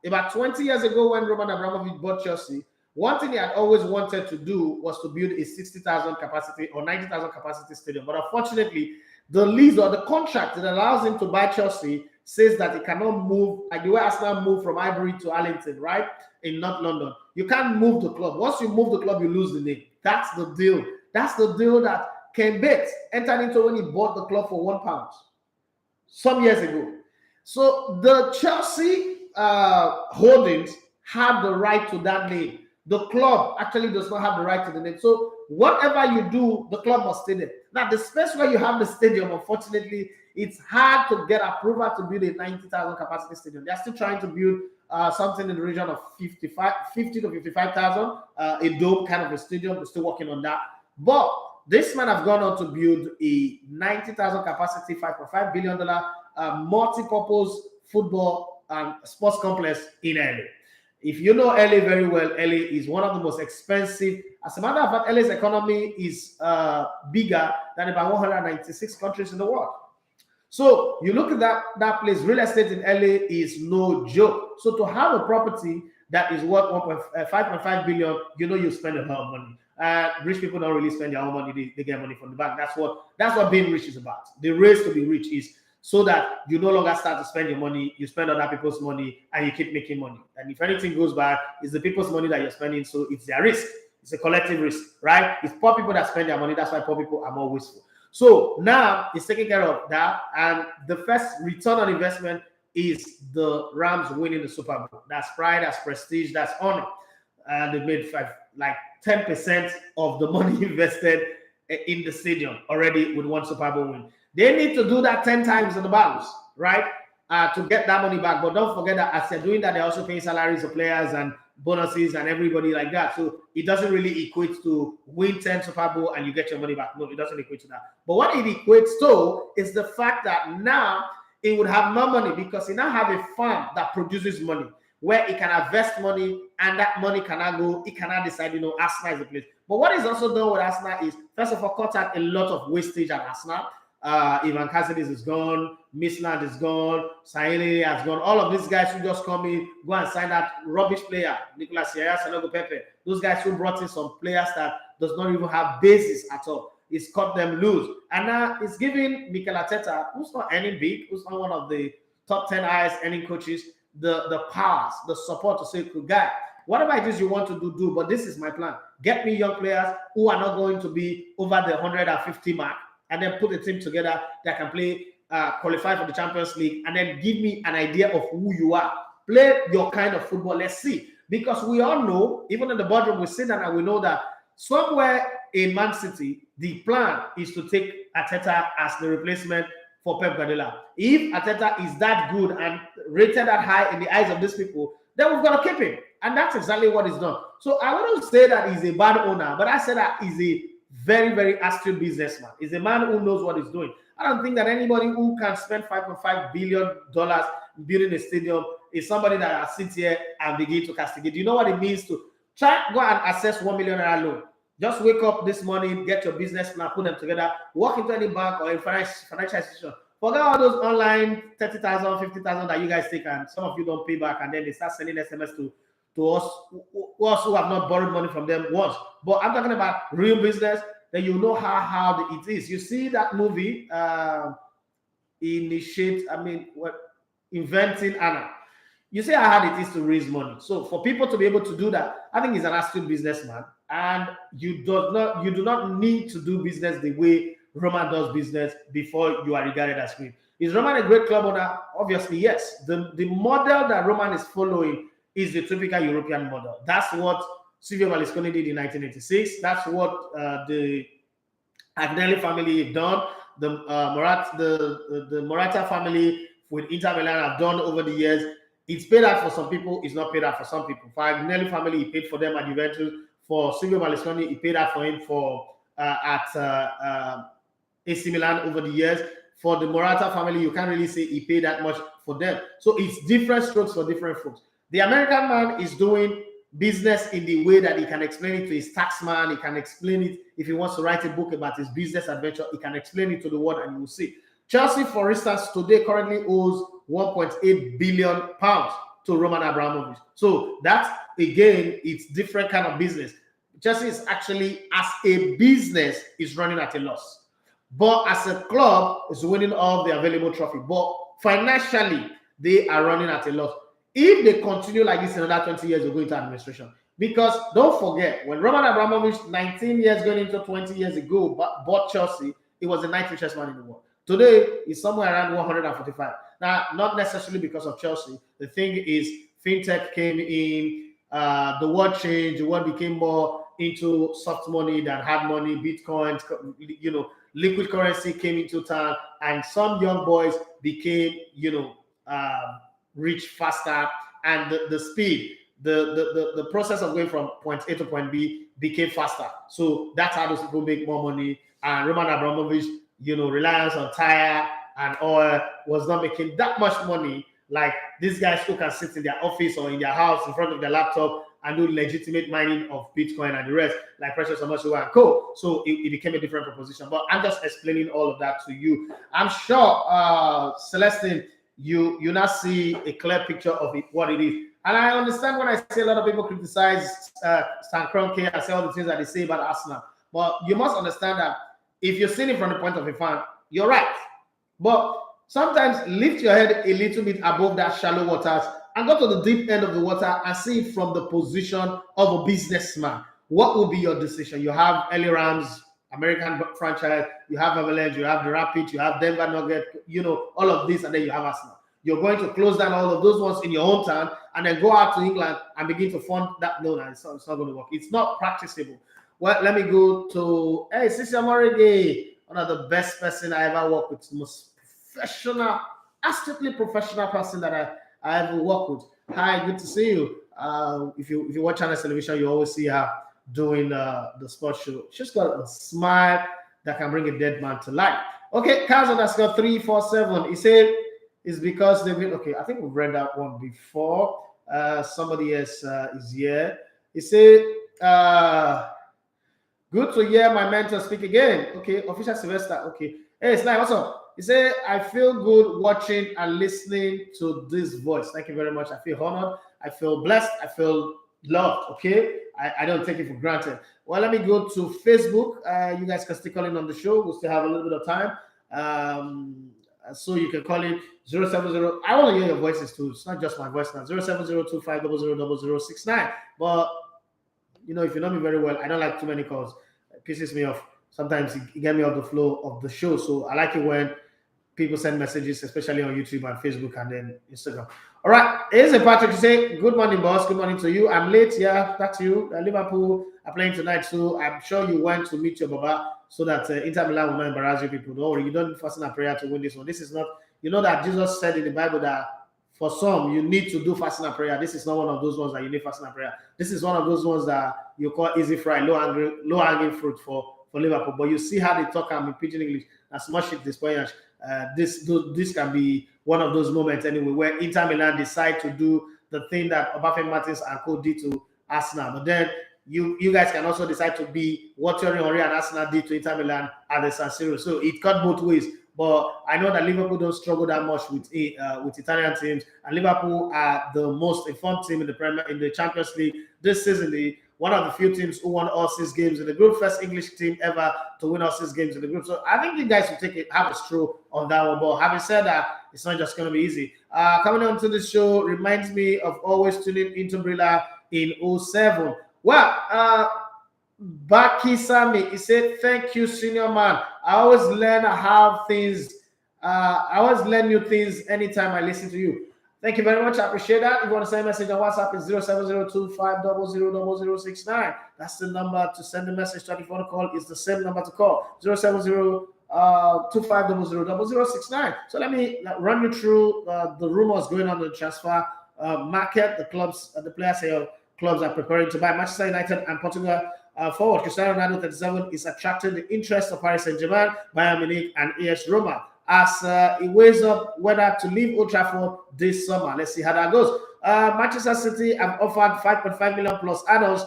about 20 years ago when Roman Abramovich bought Chelsea, one thing he had always wanted to do was to build a 60,000 capacity or 90,000 capacity stadium. But unfortunately, the lease or the contract that allows him to buy Chelsea says that he cannot move, like the way Arsenal moved from Highbury to Arlington, right? In North London. You can't move the club. Once you move the club, you lose the name. That's the deal. That's the deal that Ken Bates entered into when he bought the club for £1 some years ago. So the Chelsea holdings have the right to that name. The club actually does not have the right to the name. So whatever you do, the club must stay there. Now, the space where you have the stadium, unfortunately, it's hard to get approval to build a 90,000 capacity stadium. They're still trying to build something in the region of 50 to 55,000, a dome kind of a stadium. They're still working on that. But this man have gone on to build a 90,000 capacity, $5.5 billion multi-purpose football and sports complex in LA. If you know LA very well, LA is one of the most expensive. As a matter of fact, LA's economy is bigger than about 196 countries in the world. So you look at that place, real estate in LA is no joke. So to have a property that is worth 5.5 billion, you spend a lot of money. Rich people don't really spend their own money; they get money from the bank. That's what being rich is about. The race to be rich is so that you no longer start to spend your money, you spend other people's money, and you keep making money. And if anything goes bad, it's the people's money that you're spending, so it's their risk. It's a collective risk, right? It's poor people that spend their money. That's why poor people are more wasteful. So now it's taking care of that, and the first return on investment is the Rams winning the Super Bowl. That's pride, that's prestige, that's honor. And they made 10% of the money invested in the stadium already with one Super Bowl win. They need to do that 10 times in the balance, right? To get that money back. But don't forget that as they're doing that, they're also paying salaries of players and bonuses and everybody like that. So it doesn't really equate to win 10 Super Bowl and you get your money back. No, it doesn't equate to that. But what it equates to is the fact that now it would have more money because it now have a farm that produces money where it can invest money and that money cannot go. It cannot decide, Arsenal is the place. But what is also done with Arsenal is, first of all, cut out a lot of wastage at Arsenal. Ivan Cassidy is gone, Misland is gone, Sahele has gone. All of these guys who just come in, go and sign that rubbish player, Nicolas Sierra, Sanogo Pepe. Those guys who brought in some players that does not even have basis at all. It's cut them loose. And now it's giving Mikel Arteta, who's not earning big, who's not one of the top 10 highest earning coaches, the powers, the support to say, good guy, whatever it is you want to do, but this is my plan. Get me young players who are not going to be over the 150 mark, and then put a team together that can play, qualify for the Champions League, and then give me an idea of who you are. Play your kind of football. Let's see. Because we all know, even in the boardroom, we sit down and we know that somewhere in Man City, the plan is to take Arteta as the replacement for Pep Guardiola. If Arteta is that good and rated that high in the eyes of these people, then we've got to keep him. And that's exactly what is done. So I wouldn't say that he's a bad owner, but I say that he's a very, very astute businessman. He's a man who knows what he's doing. I don't think that anybody who can spend $5.5 billion building a stadium is somebody that will sit here and begin to castigate. You know what it means to try go and assess $1 million loan? Just wake up this morning, get your business plan, put them together, walk into any bank or a financial institution. Forget all those online 30,000, 50,000 that you guys take, and some of you don't pay back, and then they start sending SMS to us who have not borrowed money from them once. But I'm talking about real business, then you know how hard it is. You see that movie, Inventing Anna. You see how hard it is to raise money. So for people to be able to do that, I think he's an astute businessman, and you do not need to do business the way Roman does business before you are regarded as great. Is Roman a great club owner? Obviously, yes. The model that Roman is following is the typical European model. That's what Savio did in 1986. That's what the Agnelli family have done. The Morata family with Inter Milan have done over the years. It's paid out for some people. It's not paid out for some people. For Agnelli family, he paid for them at Juventus. For Silvio Berlusconi, he paid out for him at AC Milan over the years. For the Morata family, you can't really say he paid that much for them. So it's different strokes for different folks. The American man is doing business in the way that he can explain it to his taxman. He can explain it if he wants to write a book about his business adventure. He can explain it to the world, and you will see. Chelsea, for instance, today currently owes £1.8 billion to Roman Abramovich. So that, again, it's different kind of business. Chelsea is actually, as a business, is running at a loss. But as a club, is winning all the available trophy. But financially, they are running at a loss. If they continue like this in another 20 years, they'll go into administration. Because don't forget, when Roman Abramovich, 19 years going into 20 years ago, bought Chelsea, he was the ninth richest man in the world. Today, he's somewhere around 145. Now, not necessarily because of Chelsea. The thing is, fintech came in, the world changed, the world became more into soft money than hard money, Bitcoin, liquid currency came into town, and some young boys became, rich faster, and the speed, the process of going from point A to point B became faster. So that's how those people make more money. And Roman Abramovich, reliance on tire and oil was not making that much money like these guys who can sit in their office or in their house in front of their laptop and do legitimate mining of Bitcoin and the rest, like Precious Omosuwa and Co. So it became a different proposition. But I'm just explaining all of that to you. I'm sure, Celestine, you now see a clear picture of it, what it is. And I understand when I say a lot of people criticize Stan Kroenke and say all the things that they say about Arsenal. But you must understand that if you're seeing it from the point of a fan, you're right. But sometimes lift your head a little bit above that shallow waters and go to the deep end of the water and see it from the position of a businessman. What will be your decision? You have LA Rams, American franchise, you have Avalanche, you have the Rapid, you have Denver Nuggets, all of this, and then you have Arsenal. You're going to close down all of those ones in your hometown and then go out to England and begin to fund that loan, and it's not going to work. It's not practicable. Well, let me go to, Sisi Amorige, one of the best person I ever worked with, most professional, astutely professional person that I ever worked with. Hi, good to see you. If you watch Channel Television, you always see her doing the sports show. She's got a smile that can bring a dead man to life. Okay, Kazo, that's got 347. He said it's because they've been, okay, I think we've read that one before. Somebody else is here. He said, good to hear my mentor speak again. Okay, official Sylvester. Okay. Hey, Sly, what's up? He said, I feel good watching and listening to this voice. Thank you very much. I feel honored. I feel blessed. I feel loved. Okay. I don't take it for granted. Well, let me go to Facebook. You guys can still call in on the show. We'll still have a little bit of time. So you can call in 070. I want to hear your voices too. It's not just my voice now. 07025000069. But you know, if you know me very well, I don't like too many calls. It pisses me off. Sometimes it get me off the flow of the show. So I like it when people send messages, especially on YouTube and Facebook and then Instagram. All right. Here's a Patrick to say, good morning, boss. Good morning to you. I'm late. Yeah, that's you. Liverpool are playing tonight, so I'm sure you went to meet your Baba so that Inter Milan will not embarrass you people. Don't worry. You don't need fasting and prayer to win this one. This is not, you know that Jesus said in the Bible that for some, you need to do fasting and prayer. This is not one of those ones that you need fasting and prayer. This is one of those ones that you call easy fry, low-hanging fruit for Liverpool. But you see how they talk in pidgin English. As much as this point, this can be one of those moments anyway where Inter Milan decide to do the thing that Obafemi Martins and co did to Arsenal. But then you guys can also decide to be what Thierry Henry and Arsenal did to Inter Milan at the San Siro. So it cut both ways. But I know that Liverpool don't struggle that much with Italian teams, and Liverpool are the most informed team in the Champions League this season. One of the few teams who won all 6 games in the group, first English team ever to win all 6 games in the group. So I think you guys will have a stroll on that one. But having said that, it's not just going to be easy. Coming on to the show reminds me of always tuning into Brilla in 07. Well, Baki Sami, he said, thank you, senior man. I always learn how things, I always learn new things anytime I listen to you. Thank you very much. I appreciate that. If you want to send a message on WhatsApp, it's 070250000069. That's the number to send a message to. If you want to call, it's the same number to call, 07025000069. So let me run you through the rumors going on in the transfer market. The clubs, the players here, clubs are preparing to buy. Manchester United and Portugal forward Cristiano Ronaldo, 37, is attracting the interest of Paris St-Germain, Bayern Munich, and AS Roma as he weighs up whether to leave Old Trafford this summer. Let's see how that goes. Manchester City have offered 5.5 million plus add-ons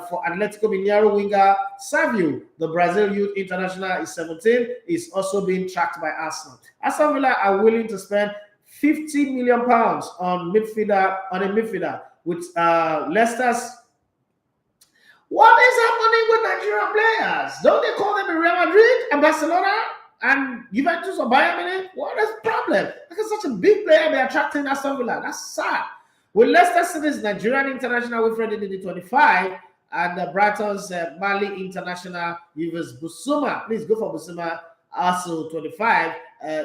for Atletico Mineiro winger Savio. The Brazil youth international is 17. Is also being tracked by Arsenal. Aston Villa are willing to spend 50 million pounds on a midfielder with Leicester's. What is happening with Nigerian players? Don't they call them in Real Madrid and Barcelona and Juventus or Bayern Munich? What is the problem? Because such a big player be attracting Aston Villa. That's sad. With Leicester City's Nigerian international Wilfred Ndidi 25 and Brighton's Mali international Yves Bissouma. Please go for Bissouma, also 25.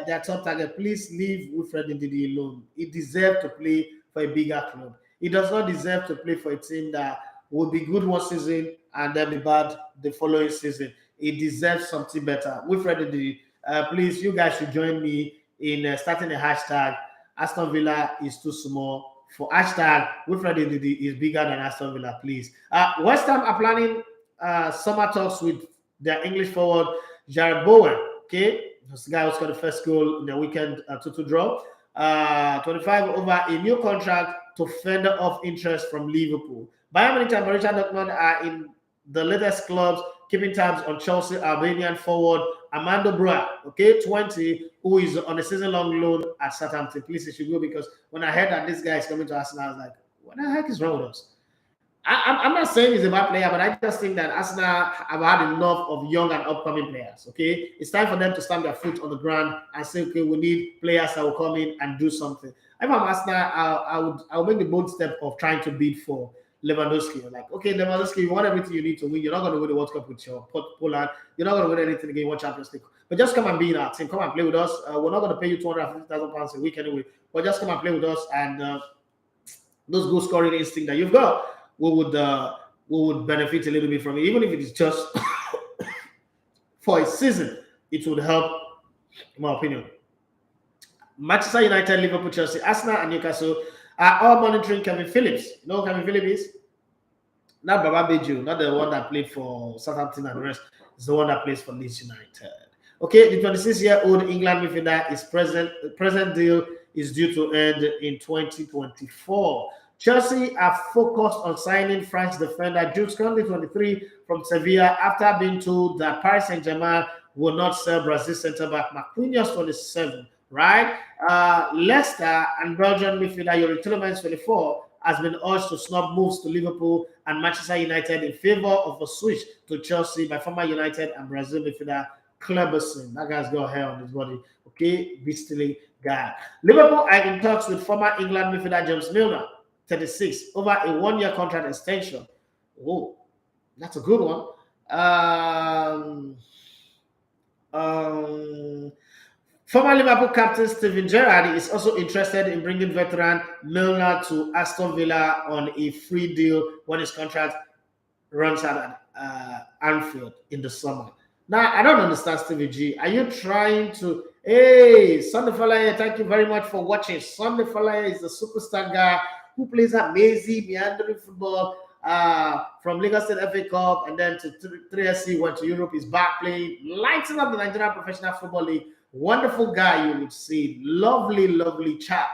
Their top target. Please leave Wilfred Ndidi alone. He deserves to play for a bigger club. He does not deserve to play for a team that will be good one season and then be bad the following season. He deserves something better. Wilfred Ndidi, please, you guys should join me in starting a hashtag. Aston Villa is too small for hashtag. Wilfred Ndidi is bigger than Aston Villa, please. West Ham are planning summer talks with their English forward, Jarrod Bowen. Okay, this guy who scored the first goal in the weekend 2-2 draw. 25 over a new contract to fend off interest from Liverpool. Bayern Munich and Borussia Dortmund are in the latest clubs keeping tabs on Chelsea Albanian forward Armando Broja, okay, 20, who is on a season-long loan at Southampton. Please, it should go, because when I heard that this guy is coming to Arsenal, I was like, what the heck is wrong with us? I'm not saying he's a bad player, but I just think that Arsenal have had enough of young and upcoming players, okay? It's time for them to stamp their foot on the ground and say, okay, we need players that will come in and do something. If I'm Arsenal, I would make the bold step of trying to bid for Lewandowski. Like, okay, Lewandowski, you want everything you need to win. You're not going to win the World Cup with your Poland. You're not going to win anything again, one Champions League. But just come and be in our team. Come and play with us. We're not going to pay you £250,000 a week anyway. But just come and play with us, and those goal scoring instinct that you've got, we would benefit a little bit from it. Even if it is just for a season, it would help, in my opinion. Manchester United, Liverpool, Chelsea, Arsenal, and Newcastle are all monitoring Kevin Phillips. You know who Kevin Phillips is? Not Baba Beju, not the one that played for Southampton and the rest. It's the one that plays for Leeds United. Okay, the 26-year-old England midfielder is present deal is due to end in 2024. Chelsea are focused on signing French defender Jules Kounde, 23, from Sevilla, after being told that Paris Saint-Germain will not sell Brazil centre-back Marquinhos, 27, right? Leicester and Belgian midfielder Yuri Tielemans, 24, has been urged to snub moves to Liverpool and Manchester United in favour of a switch to Chelsea by former United and Brazil midfielder Kleberson. That guy's got hair on his body. Okay, beastly guy. Liverpool are in talks with former England midfielder James Milner, 36, over a 1-year contract extension. Oh, that's a good one. Former Liverpool captain Steven Gerrard is also interested in bringing veteran Milner to Aston Villa on a free deal when his contract runs out at Anfield in the summer. Now, I don't understand, Stevie G. Are you trying to... Hey, Sunday Falaye, thank you very much for watching. Sunday Falaye is the superstar guy who plays amazing, meandering football from Lagos State FA Cup and then to 3SC, went to Europe, is back playing, lighting up the Nigerian Professional Football League. Wonderful guy, you would see. Lovely, lovely chap.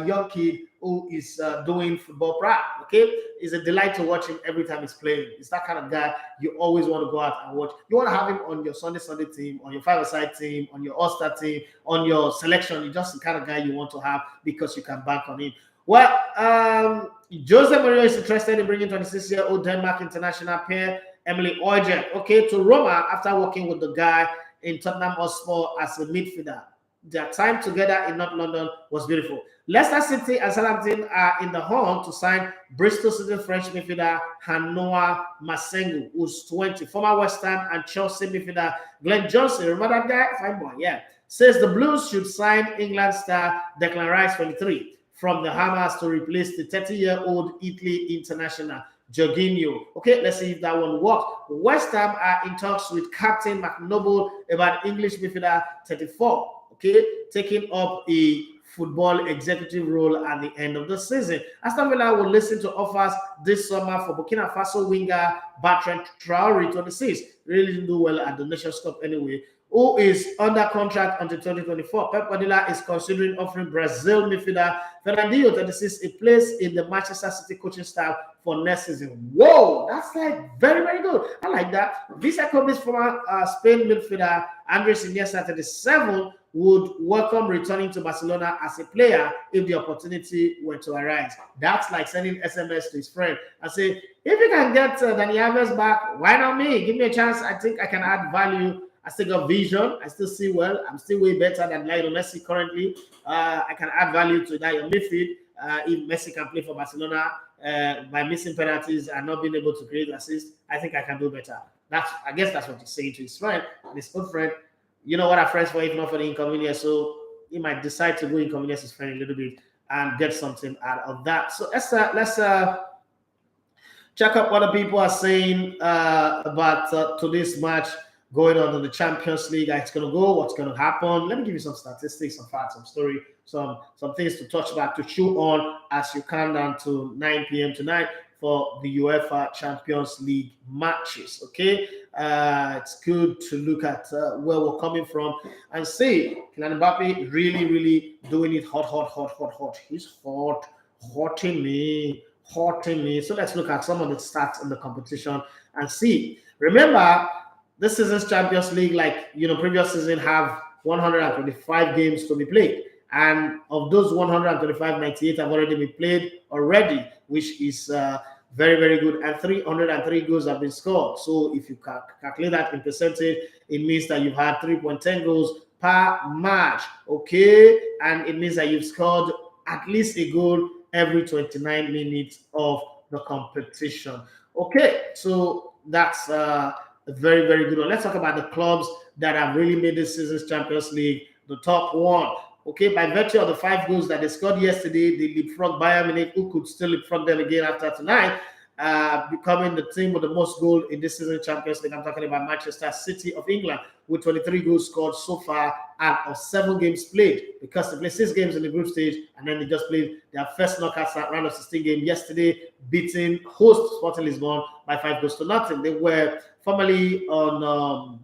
Young kid who is doing football prep. Okay, it's a delight to watch him every time he's playing. It's that kind of guy you always want to go out and watch. You want to have him on your Sunday team, on your five-a-side team, on your all-star team, on your selection. He's just the kind of guy you want to have because you can bank on him. Well, Jose Mourinho is interested in bringing 26-year-old Denmark international pair Emily Øjgaard, okay, to Roma after working with the guy in Tottenham Hotspur as a midfielder. Their time together in North London was beautiful. Leicester City and Southampton are in the hunt to sign Bristol City French midfielder Hanoa Masengo, who's 20. Former West Ham and Chelsea midfielder Glenn Johnson, remember that guy? Fine boy, yeah. Says the Blues should sign England star Declan Rice, 23, from the Hammers to replace the 30-year-old Italy international Jorginho. Okay, let's see if that one works. West Ham are in talks with Captain McNoble about English midfielder 34. Okay, taking up a football executive role at the end of the season. Aston Villa will listen to offers this summer for Burkina Faso winger Bertrand Traoré, 26. Really didn't do well at the Nations Cup anyway, who is under contract until 2024. Pep Guardiola is considering offering Brazil midfielder Fernandinho, 36, a place in the Manchester City coaching staff for next season. Whoa, that's like very, very good. I like that. Visa Kobe's former Spain midfielder Andres Iniesta, 37, would welcome returning to Barcelona as a player if the opportunity were to arise. That's like sending SMS to his friend and say, if you can get Dani Alves back, why not me? Give me a chance. I think I can add value. I still got vision. I still see well. I'm still way better than Lionel Messi currently. I can add value to that midfield. If Messi can play for Barcelona by missing penalties and not being able to create assists, I think I can do better. I guess that's what he's saying to his friend. And his old friend, you know what our friends for, if not for the inconvenience. So he might decide to go inconvenience his friend a little bit and get something out of that. So let's check up what the people are saying about today's match going on in the Champions League. How it's going to go, what's going to happen. Let me give you some statistics, some facts, some story, some things to touch back, to chew on as you count down to 9 p.m. tonight for the UEFA Champions League matches. Okay, it's good to look at where we're coming from and see Kylian Mbappe really doing it hot. He's hotting me. So let's look at some of the stats in the competition and see. Remember, this season's Champions League, like previous season, have 125 games to be played. And of those 125, 98 have already been played already, which is very, very good. And 303 goals have been scored. So if you calculate that in percentage, it means that you've had 3.10 goals per match. Okay? And it means that you've scored at least a goal every 29 minutes of the competition. Okay, so that's a very, very good one. Let's talk about the clubs that have really made this season's Champions League the top one. Okay, by virtue of the 5 goals that they scored yesterday, they leapfrogged Bayern Munich, who could still leapfrog them again after tonight, becoming the team with the most goals in this season's Champions League. I'm talking about Manchester City of England, with 23 goals scored so far out of 7 games played, because they played 6 games in the group stage, and then they just played their first knockout round of 16 game yesterday, beating host Sporting Lisbon by 5 goals to nothing. They were formerly on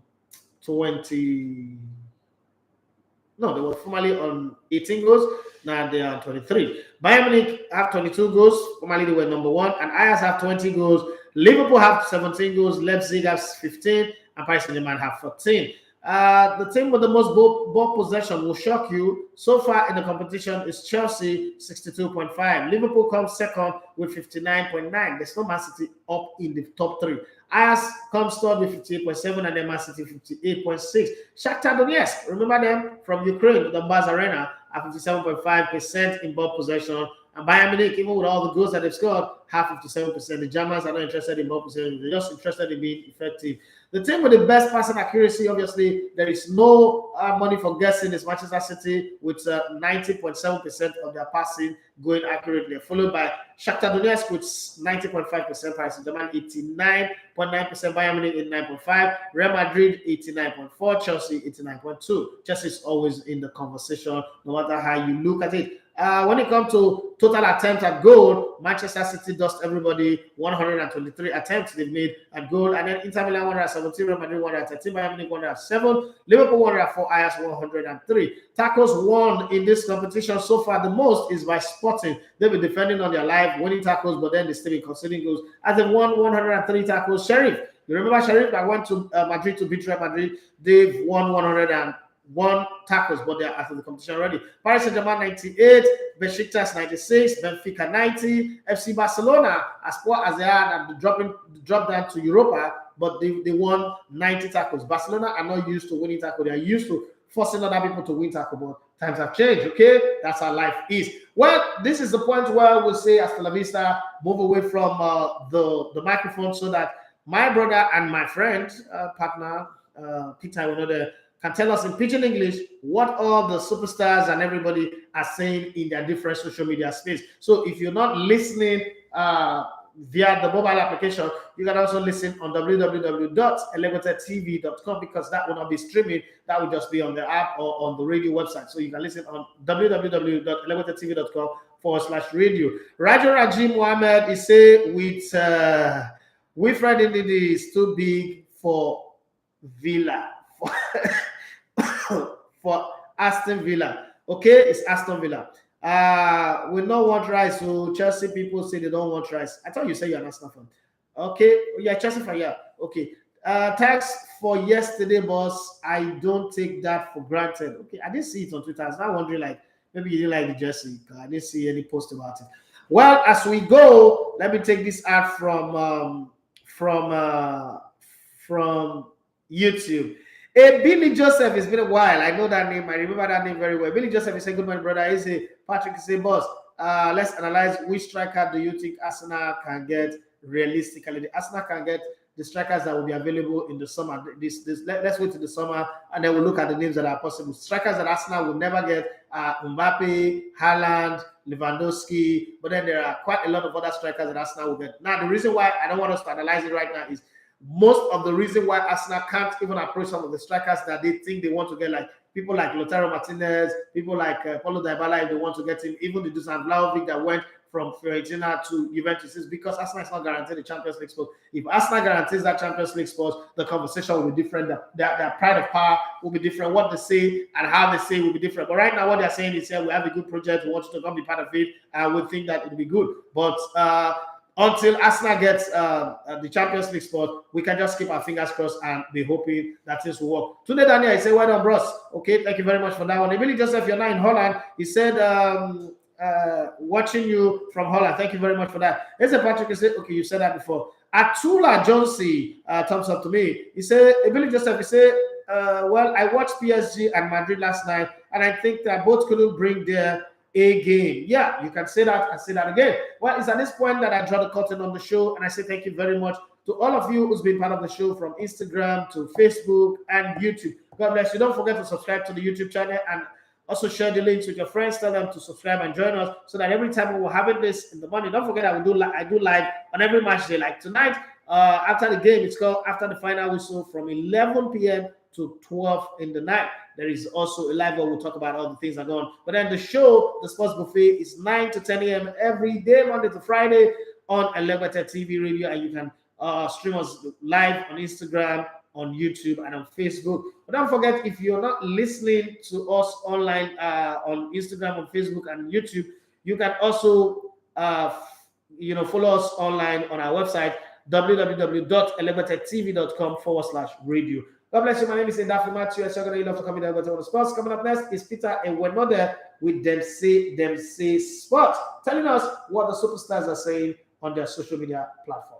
18 goals. Now they are 23. Bayern Munich have 22 goals. Formerly they were number one. And Ajax have 20 goals. Liverpool have 17 goals. Leipzig has 15. And Paris St-Germain have 14. The team with the most ball possession will shock you. So far in the competition is Chelsea, 62.5. Liverpool comes second with 59.9. There's no Man City up in the top three. Ajax comes third with 58.7 and then Man City 58.6. Shakhtar Donetsk, remember them from Ukraine, the Donbass Arena, at 57.5% in ball possession. And Bayern Munich, even with all the goals that they've scored, have 57%. The Germans are not interested in ball possession. They're just interested in being effective. The team with the best passing accuracy, obviously, there is no money for guessing, is Manchester City with 90.7% of their passing going accurately, followed by Shakhtar Donetsk with 90.5%, Paris St-Germain 89.9%, Bayern Munich 89.5%, Real Madrid 89.4%, Chelsea 89.2%. Chelsea is always in the conversation, no matter how you look at it. When it comes to total attempts at goal, Manchester City dust everybody. 123 attempts they've made at goal, and then Inter Milan 117, Real Madrid 113, Bayern Munich 107, Liverpool 104, Ajax 103. Tackles won in this competition so far. The most is by Sporting. They've been defending on their life, winning tackles, but then they still been conceding goals. As they've won 103 tackles, Sheriff. You remember Sheriff that went to Madrid to beat Real Madrid? They've won 101 tackles, but they're after the competition already. Paris Saint-Germain 98, Besiktas 96, Benfica 90, FC Barcelona, as poor as they are, and drop down to Europa, but they won 90 tackles. Barcelona are not used to winning tackles. They are used to forcing other people to win tackle, but times have changed, okay? That's how life is. Well, this is the point where we'll say, hasta la vista, move away from the microphone so that my brother and my friend, partner, Peter, can tell us in pidgin English what all the superstars and everybody are saying in their different social media space. So if you're not listening via the mobile application, you can also listen on www.elegbetedtv.com, because that will not be streaming. That will just be on the app or on the radio website. So you can listen on www.elegbetedtv.com/radio. Raja Rajim Mohammed is saying with Wilfred Ndidi is too big for Villa. For Aston Villa. Okay, it's Aston Villa. We don't want rice. So Chelsea people say they don't want rice. I thought you said you're an Arsenal fan. Okay, yeah, Chelsea fan, yeah. Okay. Thanks for yesterday, boss. I don't take that for granted. Okay, I didn't see it on Twitter. I was now wondering, like, maybe you didn't like the jersey. I didn't see any post about it. Well, as we go, let me take this ad from YouTube. Hey, Billy Joseph, it's been a while. I know that name. I remember that name very well. Billy Joseph is a good man, brother. He's a Patrick is a boss. Let's analyze which striker do you think Arsenal can get realistically. The Arsenal can get the strikers that will be available in the summer. Let's wait till the summer and then we'll look at the names that are possible. Strikers that Arsenal will never get are Mbappe, Haaland, Lewandowski, but then there are quite a lot of other strikers that Arsenal will get. Now, the reason why I don't want us to analyze it right now is most of the reason why Arsenal can't even approach some of the strikers that they think they want to get, like people like Lautaro Martinez, people like Paulo Dybala, if they want to get him, even the Dusan Vlahovic that went from Fiorentina to Juventus, is because Arsenal is not guaranteed the Champions League spot. If Arsenal guarantees that Champions League spot, the conversation will be different. Their pride of power will be different. What they say and how they say will be different. But right now, what they're saying is, we have a good project. We want you to come be part of it. And we think that it will be good. But until Arsenal gets the Champions League spot, we can just keep our fingers crossed and be hoping that things will work. Today, Daniel, I say, well done, bros. Okay, thank you very much for that one. Emily Joseph, you're now in Holland. He said, watching you from Holland. Thank you very much for that. Here's a Patrick. He said, okay, you said that before. Atula Jonesy, thumbs up to me. He said, Emily Joseph, he said, well, I watched PSG and Madrid last night, and I think that both couldn't bring their A game. Yeah, you can say that and say that again. Well, it's at this point that I draw the curtain on the show, and I say thank you very much to all of you who's been part of the show from Instagram to Facebook and YouTube. God bless you. Don't forget to subscribe to the YouTube channel and also share the links with your friends. Tell them to subscribe and join us so that every time we're having this in the morning, don't forget I do live on every match day. Like tonight, after the game, it's called After the Final Whistle from 11 p.m. to 12 in the night. There is also a live where we'll talk about all the things that go on. But then the show, the Sports Buffet, is 9 to 10 a.m. every day, Monday to Friday on Elegbete TV Radio. And you can stream us live on Instagram, on YouTube, and on Facebook. But don't forget, if you're not listening to us online on Instagram, on Facebook, and YouTube, You can also follow us online on our website www.elegbetedtv.com/radio. God bless you. My name is Ndafi Matthew. You love to come in on the sports. Coming up next is Peter and Wenode with Them Say Sports, telling us what the superstars are saying on their social media platform.